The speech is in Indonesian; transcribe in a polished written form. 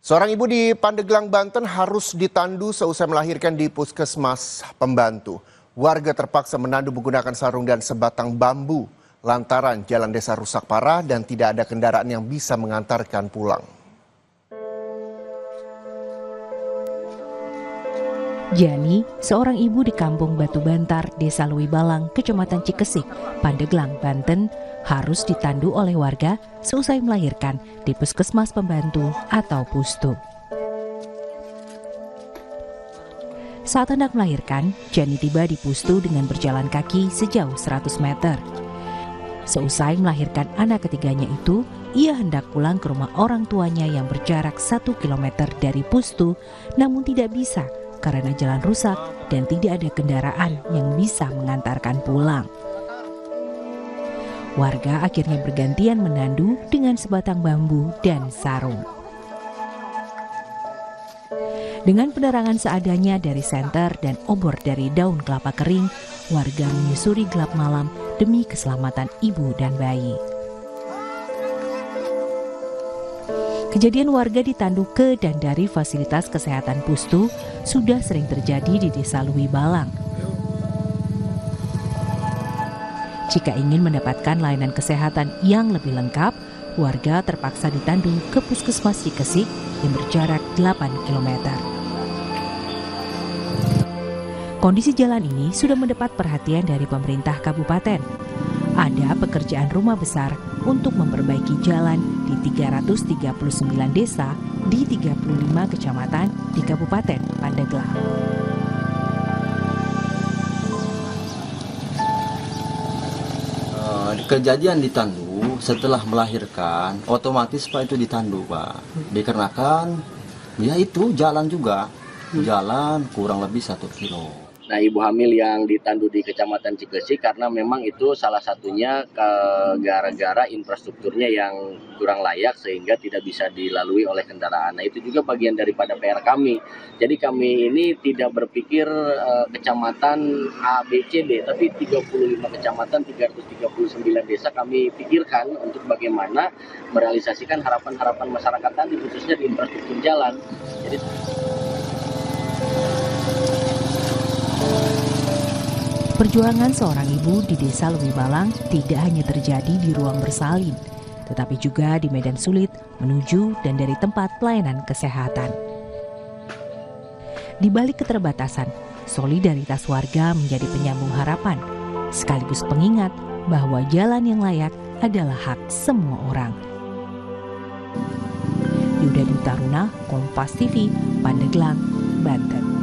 Seorang ibu di Pandeglang, Banten harus ditandu seusai melahirkan di puskesmas pembantu. Warga terpaksa menandu menggunakan sarung dan sebatang bambu lantaran jalan desa rusak parah dan tidak ada kendaraan yang bisa mengantarkan pulang. Jani, seorang ibu di Kampung Batu Bantar, Desa Lewibalang, Kecamatan Cikesik, Pandeglang, Banten, harus ditandu oleh warga seusai melahirkan di Puskesmas Pembantu atau Pustu. Saat hendak melahirkan, Jani tiba di Pustu dengan berjalan kaki sejauh 100 meter. Seusai melahirkan anak ketiganya itu, ia hendak pulang ke rumah orang tuanya yang berjarak 1 kilometer dari Pustu, namun tidak bisa karena jalan rusak dan tidak ada kendaraan yang bisa mengantarkan pulang. Warga akhirnya bergantian menandu dengan sebatang bambu dan sarung. Dengan penerangan seadanya dari senter dan obor dari daun kelapa kering, warga menyusuri gelap malam demi keselamatan ibu dan bayi. Kejadian warga ditandu ke dan dari fasilitas kesehatan Pustu sudah sering terjadi di Desa Lewibalang. Jika ingin mendapatkan layanan kesehatan yang lebih lengkap, warga terpaksa ditandu ke Puskesmas Cikesik yang berjarak 8 km. Kondisi jalan ini sudah mendapat perhatian dari pemerintah kabupaten. Ada pekerjaan rumah besar untuk memperbaiki jalan di 339 desa di 35 kecamatan di Kabupaten Pandeglang. Kejadian ditandu setelah melahirkan, otomatis Pak itu ditandu Pak. Dikarenakan ya itu jalan juga, jalan kurang lebih 1 kilo. Nah, ibu hamil yang ditandu di Kecamatan Cikesik karena memang itu salah satunya gara-gara infrastrukturnya yang kurang layak sehingga tidak bisa dilalui oleh kendaraan. Nah, itu juga bagian daripada PR kami. Jadi kami ini tidak berpikir kecamatan A, B, C, D, tapi 35 kecamatan, 339 desa kami pikirkan untuk bagaimana merealisasikan harapan-harapan masyarakat tadi khususnya di infrastruktur jalan. Jadi perjuangan seorang ibu di Desa Lewibalang tidak hanya terjadi di ruang bersalin, tetapi juga di medan sulit menuju dan dari tempat pelayanan kesehatan. Di balik keterbatasan, solidaritas warga menjadi penyambung harapan, sekaligus pengingat bahwa jalan yang layak adalah hak semua orang. Yuda Dutaruna, Kompas TV, Pandeglang, Banten.